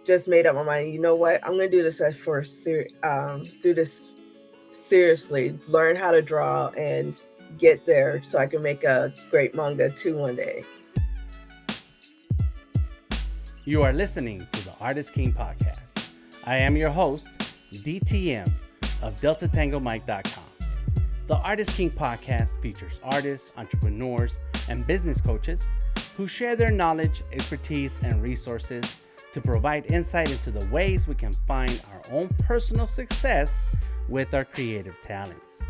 just made up my mind. You know what? I'm gonna do this do this seriously. Learn how to draw and get there so I can make a great manga too one day. You are listening to the Artist King podcast. I am your host, DTM of DeltaTangoMike.com. The Artist King podcast features artists, entrepreneurs, and business coaches who share their knowledge, expertise, and resources to provide insight into the ways we can find our own personal success with our creative talents.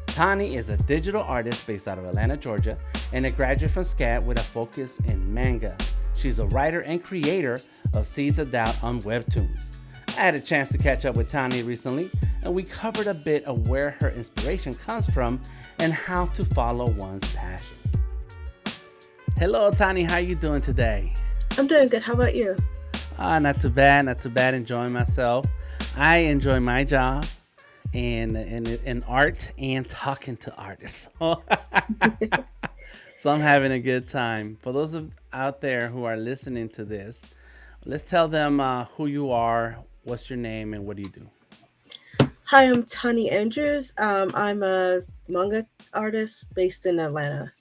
Tani is a digital artist based out of Atlanta, Georgia, and a graduate from SCAD with a focus in manga. She's a writer and creator of Seeds of Doubt on webtoons. I had a chance to catch up with Tani recently, and we covered a bit of where her inspiration comes from and how to follow one's passion. Hello, Tani. How you doing today? I'm doing good. How about you? Not too bad. Not too bad. Enjoying myself. I enjoy my job in art and talking to artists. So I'm having a good time. For those out there who are listening to this, let's tell them who you are, what's your name, and what do you do? Hi, I'm Tani Andrews. I'm a manga artist based in Atlanta.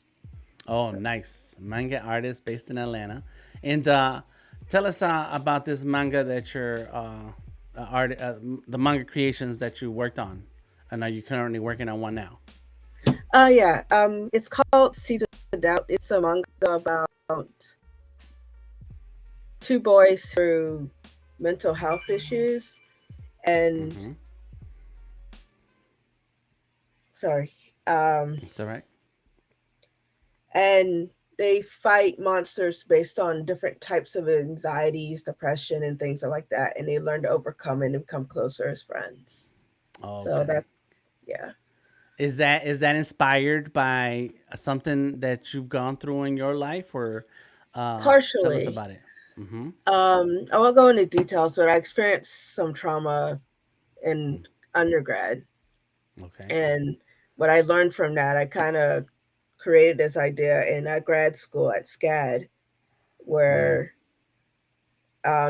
Oh, nice. Manga artist based in Atlanta. And tell us about this manga that you're, the manga creations that you worked on. And are you currently working on one now? Yeah. It's called Seeds of Doubt. It's a manga about two boys through mental health issues, and sorry, It's all right. and they fight monsters based on different types of anxieties, depression, and things like that, and they learn to overcome it and become closer as friends. So Okay. that's yeah. Is that inspired by something that you've gone through in your life, or tell us Partially. about it? Mm-hmm. I won't go into details, but I experienced some trauma in undergrad, Okay. and what I learned from that, I kind of created this idea in a grad school at SCAD, Mm. where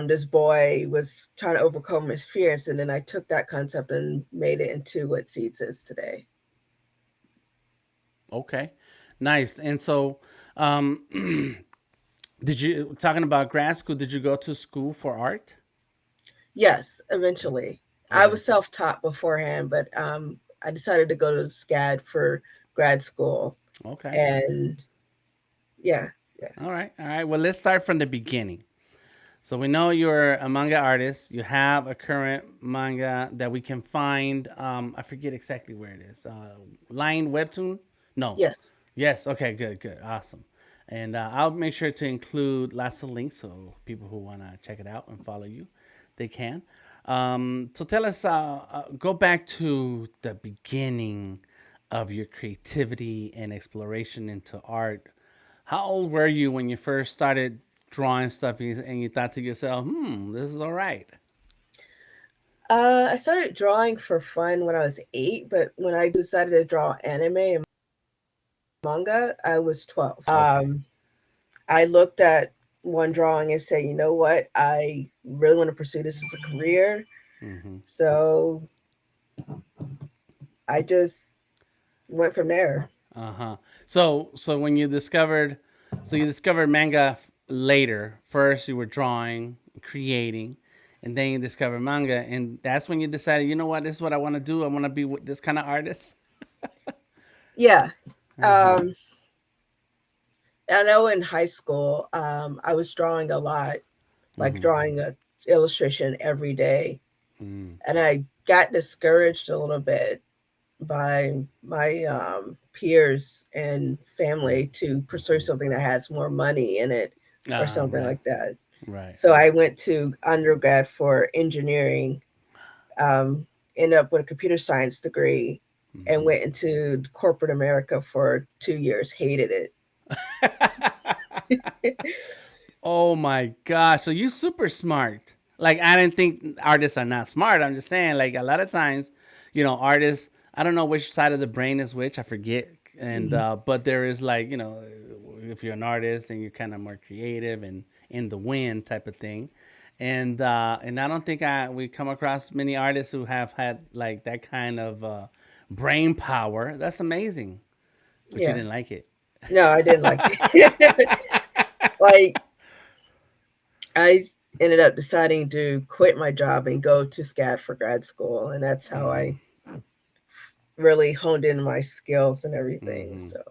this boy was trying to overcome his fears, and then I took that concept and made it into what Seeds is today. Okay. Nice. And so, um, did you talking about grad school? Did you go to school for art Yes, eventually. I was eventually? self-taught beforehand, but I decided to go to SCAD for grad school, Okay. and yeah, yeah. All right. All right. Well, let's start from the beginning. So we know you're a manga artist. You have a current manga that we can find. I forget exactly where it is. Line webtoon? No. Yes. Yes. Okay. Good. Good. Awesome. And I'll make sure to include lots of links so people who want to check it out and follow you, they can. So tell us, go back to the beginning of your creativity and exploration into art. How old were you when you first started drawing stuff and you thought to yourself, this is all right? I started drawing for fun when I was 8, but when I decided to draw anime and manga, I was 12. Okay. I looked at one drawing and said, you know what? I really want to pursue this as a career. Mm-hmm. So I just went from there. Uh-huh. So when you discovered manga later. First, you were drawing, creating, and then you discovered manga, and that's when you decided, you know what, this is what I want to do. I want to be with this kind of artist. Yeah. Uh-huh. Um, I know in high school, I was drawing a lot, like Mm-hmm. drawing a illustration every day, Mm. and I got discouraged a little bit by my peers and family to pursue something that has more money in it or something Right. like that. Right. So I went to undergrad for engineering, um, ended up with a computer science degree, and Mm-hmm. went into corporate America for 2 years. Hated it. Oh my gosh. So you super smart. Like I didn't think artists are not smart. I'm just saying like a lot of times, artists, I don't know which side of the brain is which, I forget. And but there is like, if you're an artist and you're kind of more creative and in the wind type of thing. And I don't think I we come across many artists who have had like that kind of brain power. That's amazing. But you Yeah. didn't like it. No, I didn't like it. Like, I ended up deciding to quit my job and go to SCAD for grad school, and that's how I Mm, really honed in my skills and everything. hmm. So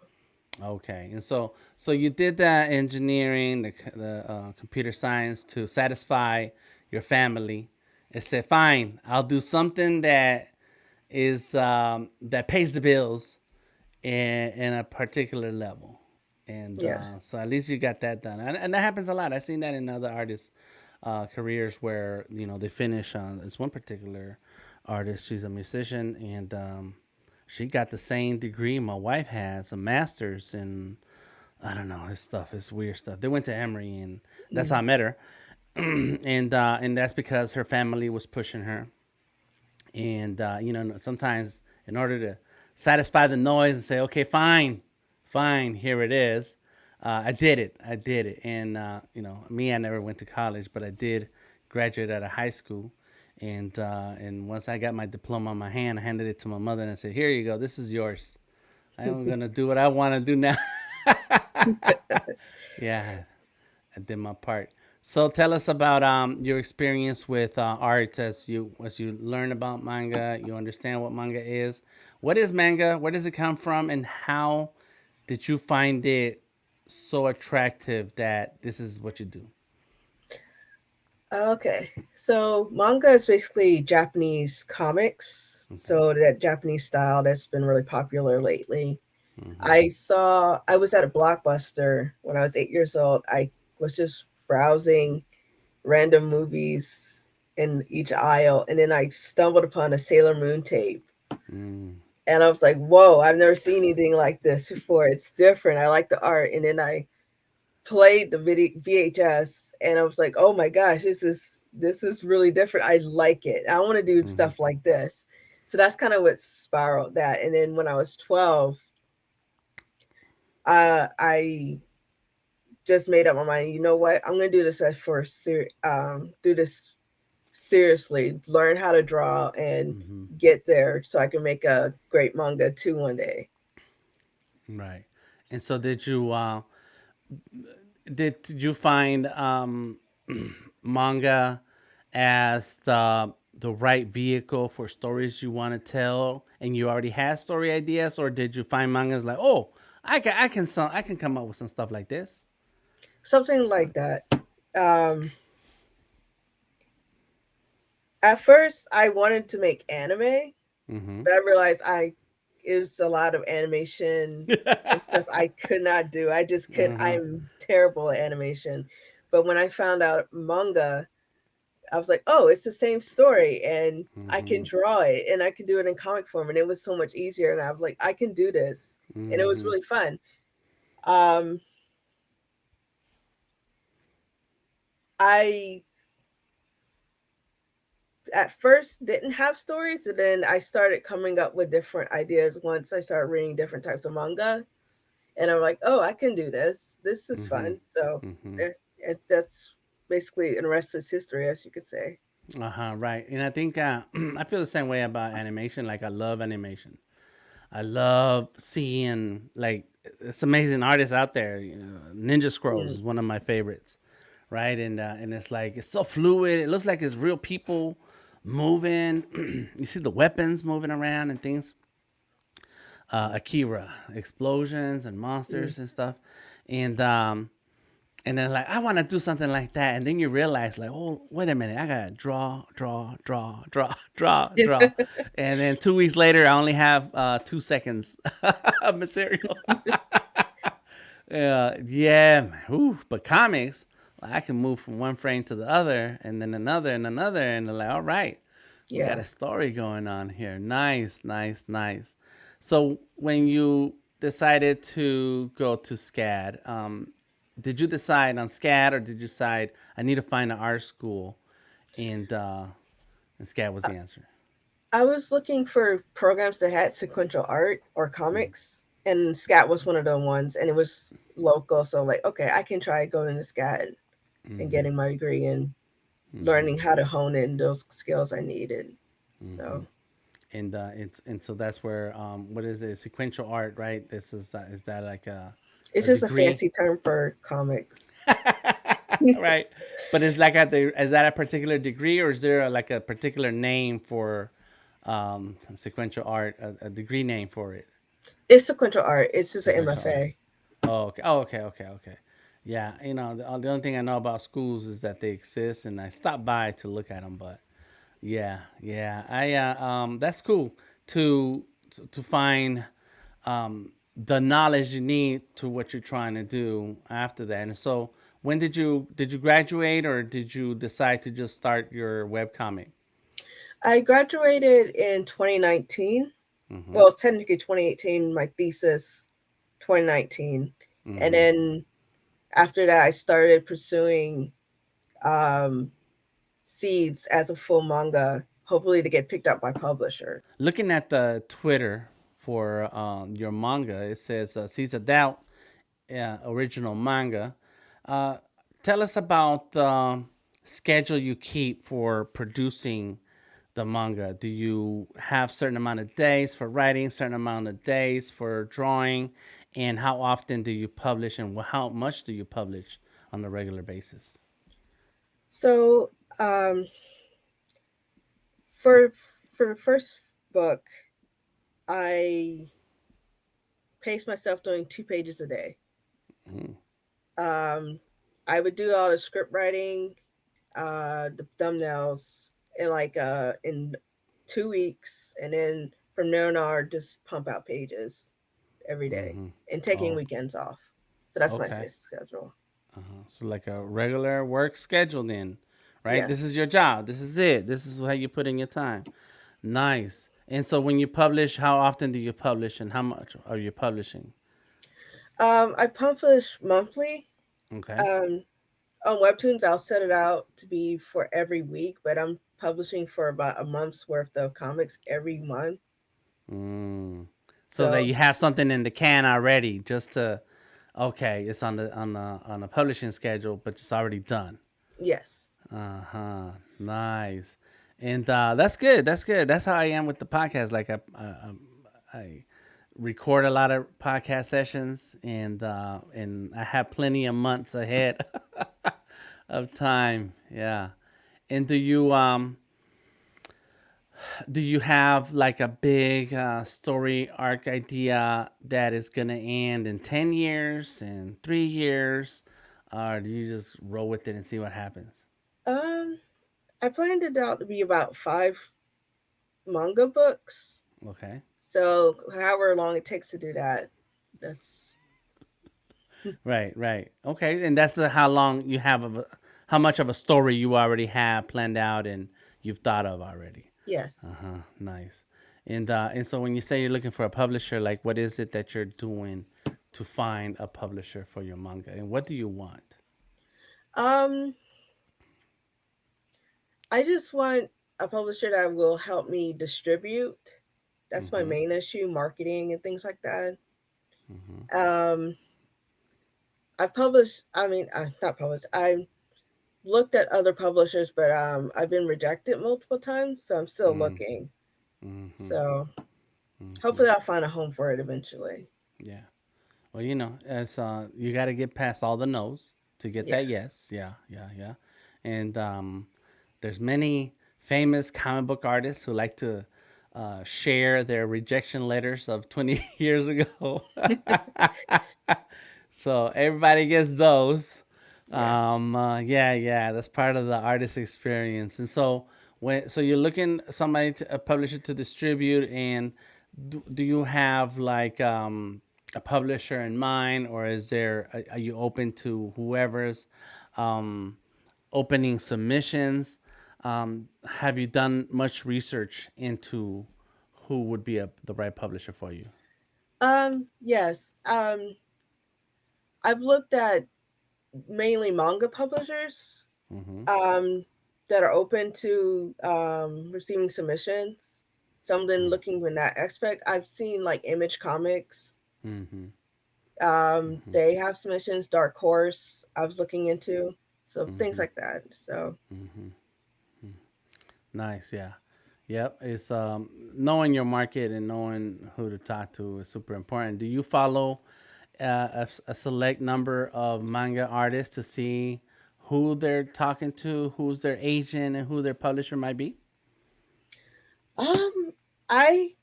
Okay, and so you did that engineering, the computer science to satisfy your family. And said, "Fine, I'll do something that is that pays the bills in a particular level." And yeah. so at least you got that done, and that happens a lot. I've seen that in other artists' careers where they finish on. There's one particular artist. She's a musician, and she got the same degree my wife has, a master's in I don't know his stuff. It's weird stuff. They went to Emory, and that's how I Mm. met her. And that's because her family was pushing her, and sometimes in order to satisfy the noise and say, okay, fine, fine, here it is. I did it, and me, I never went to college, but I did graduate out of high school, and once I got my diploma in my hand, I handed it to my mother and I said, "Here you go. This is yours. I'm gonna do what I want to do now." Yeah, I did my part. So tell us about your experience with art as you learn about manga. You understand what manga is. What is manga? Where does it come from? And how did you find it so attractive that this is what you do? Okay. So manga is basically Japanese comics. Okay. So that Japanese style that's been really popular lately. Mm-hmm. I was at a Blockbuster when I was 8 years old. I was just browsing random movies in each aisle, and then I stumbled upon a Sailor Moon tape. Mm. And I was like, whoa, I've never seen anything like this before. It's different. I like the art. And then I played the VHS, and I was like, oh my gosh, this is really different. I like it. I want to do Mm-hmm. stuff like this. So that's kind of what spiraled that. And then when I was 12, I just made up my mind. You know what? I'm gonna do this at first. Do this seriously. Learn how to draw and Mm-hmm. get there so I can make a great manga too one day. Right. And so did you find manga as the right vehicle for stories you want to tell, and you already had story ideas, or did you find mangas like, oh, I can come up with some stuff like this? Something like that. Um, at first, I wanted to make anime, Mm-hmm. but I realized I it was a lot of animation and stuff I could not do. I just could. Uh-huh. I'm terrible at animation. But when I found out manga, I was like, oh, it's the same story, and I can Mm-hmm. draw it, and I can do it in comic form, and it was so much easier. And I was like, I can do this, and it was Mm-hmm. really fun. Um, I at first didn't have stories, and then I started coming up with different ideas once I started reading different types of manga, and I'm like, oh, I can do this. This is Mm-hmm. fun. So Mm-hmm. that's basically in the rest of its history, as you could say. Uh-huh. Right. And I think I feel the same way about animation. Like I love animation. I love seeing like it's amazing artists out there. Ninja Scrolls Mm, is one of my favorites, right? And it's like it's so fluid. It looks like it's real people moving. You see the weapons moving around and things. Akira, explosions and mm. monsters and stuff, and and then like I want to do something like that, and then you realize like, oh, wait a minute, I gotta draw, draw, draw, draw, draw, draw, and then 2 weeks later, I only have 2 seconds of material. Yeah, man. Ooh, but comics, like, I can move from one frame to the other, and then another and another, and they're like, all right, we got Yeah. a story going on here. Nice, nice, nice. So when you decided to go to SCAD, did you decide on SCAD or did you decide I need to find an art school, and SCAD was I the answer? I was looking for programs that had sequential art or Mm, comics, and SCAD was one of the ones, and it was local. So like, okay, I can try going to SCAD and Mm-hmm. getting my degree and Mm-hmm. learning how to hone in those skills I needed. Mm-hmm. So And so that's where what is it? Sequential art, right? This is that like it's a just a degree? fancy term for comics. Right. But is like at the is that a particular degree, or is there like a particular name for sequential art, a degree name for it? It's sequential art. It's just an Sequential art. MFA. Oh, okay. Oh, okay. Okay. Okay. Yeah. The only thing I know about schools is that they exist, and I stopped by to look at them. But yeah, yeah. That's cool to to find the knowledge you need to what you're trying to do after that. And so, when did you graduate, or did you decide to just start your web comic? I graduated in 2019. Mm-hmm. Well, technically 2018. My thesis 2019, and Mm-hmm. then after that, I started pursuing um, seeds as a full manga, hopefully to get picked up by publishers. Looking at the Twitter for your manga, it says "Seeds of Doubt," original manga. Uh, Tell us about the schedule you keep for producing the manga. Do you have certain amount of days for writing, certain amount of days for drawing, and how often do you publish, and how much do you publish on a regular basis? So for for the first book, I paced myself doing 2 pages a day. Mm-hmm. Um, I would do all the script writing, the thumbnails in 2 weeks, and then from there on, just pump out pages every day Mm-hmm. and taking Oh, weekends off. So that's my okay. schedule. So like a regular work schedule then, right? Yeah. This is your job. This is it. This is how you put in your time. Nice. And so when you publish, how often do you publish, and how much are you publishing? I publish monthly. Okay. Um, on webtoons, I'll set it out to be for every week, but I'm publishing for about a month's worth of comics every month. Mm. So that So you have something in the can already, just to okay, it's on the publishing schedule, but it's already done. yes. Uh huh. Nice. And that's good. That's good. That's how I am with the podcast. Like I record a lot of podcast sessions, and I have plenty of months ahead of time. Yeah. And do you have like a big story arc idea that is gonna end in 10 years, in 3 years, or do you just roll with it and see what happens? Um, I planned it out to be about 5 manga books. Okay. So however long it takes to do that, that's Right, right. Okay, and that's the how long you have of how much of a story you already have planned out and you've thought of already. yes. Uh huh. Nice. And so when you say you're looking for a publisher, like what is it that you're doing to find a publisher for your manga, and what do you want? Um, I just want a publisher that will help me distribute. That's my Mm-hmm. main issue, marketing and things like that. Mm-hmm. Um, I've published, I mean, not published. I looked at other publishers, but I've been rejected multiple times, so I'm still looking. Mm-hmm. So Mm-hmm. hopefully I'll find a home for it eventually. Yeah. Well, as you got to get past all the no's to get Yeah. that yes. Yeah, yeah, yeah. And there's many famous comic book artists who like to share their rejection letters of 20 years ago. So everybody gets those. Yeah. Yeah, yeah, that's part of the artist experience. And so so you're looking somebody to a publisher to distribute, and do you have like a publisher in mind, or are you open to whoever's um, opening submissions? Have you done much research into who would be the right publisher for you? Yes. I've looked at mainly manga publishers Mm-hmm. um, that are open to receiving submissions. So I've been looking in that aspect. I've seen like Image Comics. Mm-hmm. They have submissions. Dark Horse I was looking into, so things Mm-hmm. like that. So Mm-hmm. Nice, yeah. Yep. It's knowing your market and knowing who to talk to is super important. Do you follow a select number of manga artists to see who they're talking to, who's their agent, and who their publisher might be? um, I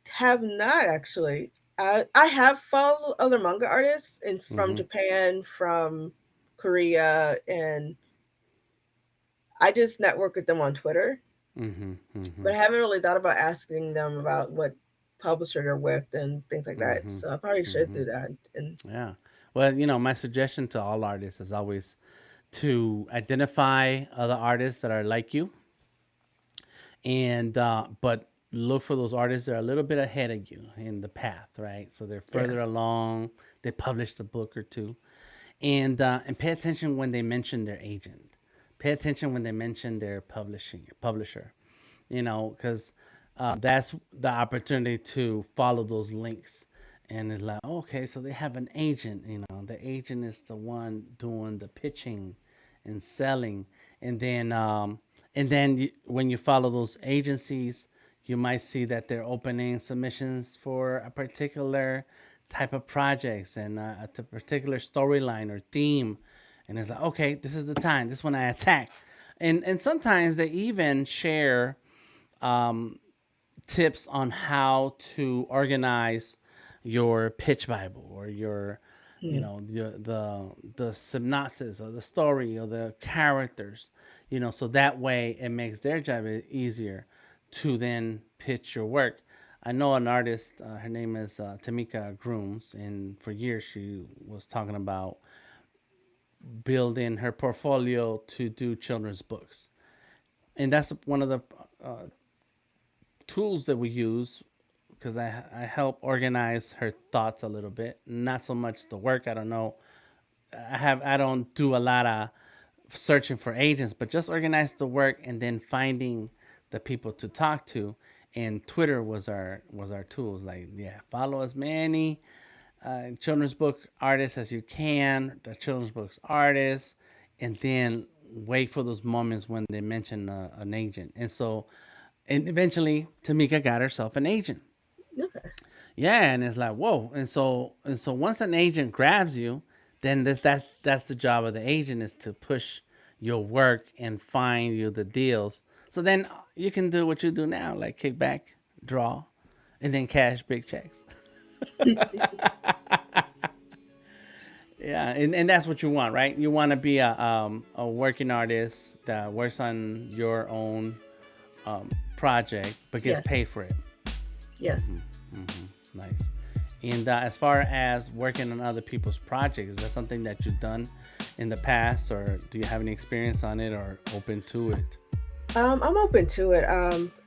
have not actually. I have followed other manga artists and from Mm-hmm. Japan, from Korea, and I just network with them on Twitter. Mm-hmm. Mm-hmm. But I haven't really thought about asking them about what publisher they're with and things like that. Mm-hmm. So I probably should Mm-hmm. do that. And Yeah. Well, my suggestion to all artists is always to identify other artists that are like you, and but look for those artists that are a little bit ahead of you in the path, right? So they're yeah, further along. They published a book or two, and pay attention when they mention their agent. Pay attention when they mention their publisher. Because that's the opportunity to follow those links. And it's like, okay, so they have an agent. The agent is the one doing the pitching and selling, and then when you follow those agencies, you might see that they're opening submissions for a particular type of projects and a particular storyline or theme, and it's like, okay, this is the time. This one I attack, and sometimes they even share tips on how to organize your pitch bible or your hmm. the synopsis or the story or the characters, so that way it makes their job easier to then pitch your work. I know an artist, her name is Tamika Grooms, and for years she was talking about building her portfolio to do children's books, and that's one of the tools that we use, because I help organize her thoughts a little bit. Not so much the work. I don't know. I don't do a lot of searching for agents, but just organize the work and then finding the people to talk to. And Twitter was our tools. Like, yeah, follow as many children's book artists as you can, the children's books artists, and then wait for those moments when they mention an agent. And eventually Tamika got herself an agent. Okay. Yeah, and it's like, whoa. And so once an agent grabs you, then that's the job of the agent, is to push your work and find you the deals. So then you can do what you do now, like kick back, draw, and then cash big checks. Yeah, and that's what you want, right? You want to be a working artist that works on your own project but gets Yes. paid for it. Yes. Nice. And as far as working on other people's projects, is that something that you've done in the past, or do you have any experience on it, or open to it? I'm open to it.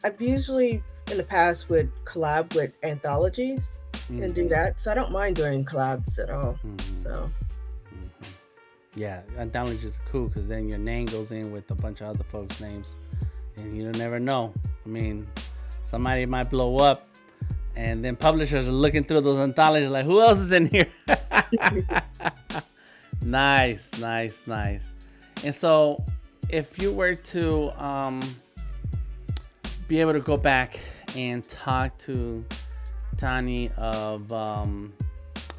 I've usually in the past would collab with anthologies and do Mm-hmm. that. So I don't mind doing collabs at all. Mm-hmm. So Mm-hmm. Yeah, anthologies are cool because then your name goes in with a bunch of other folks' names, and you never know. I mean, somebody might blow up, and then publishers are looking through those anthologies like, who else is in here? Nice, nice, nice. And so, if you were to be able to go back and talk to Tani of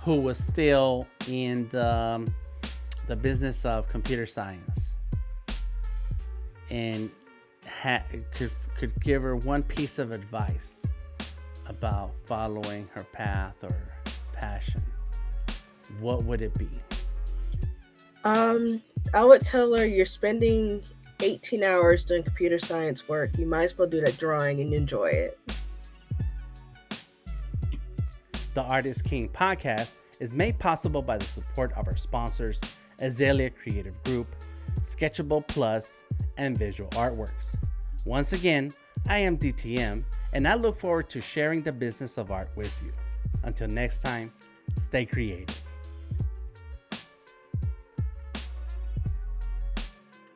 who was still in the business of computer science, and could give her one piece of advice about following her path or passion, what would it be? I would tell her you're spending 18 hours doing computer science work. You might as well do that drawing and enjoy it. The Artist King podcast is made possible by the support of our sponsors, Azalea Creative Group, Sketchable Plus, and Visual Artworks. Once again, I am DTM, and I look forward to sharing the business of art with you. Until next time, stay creative.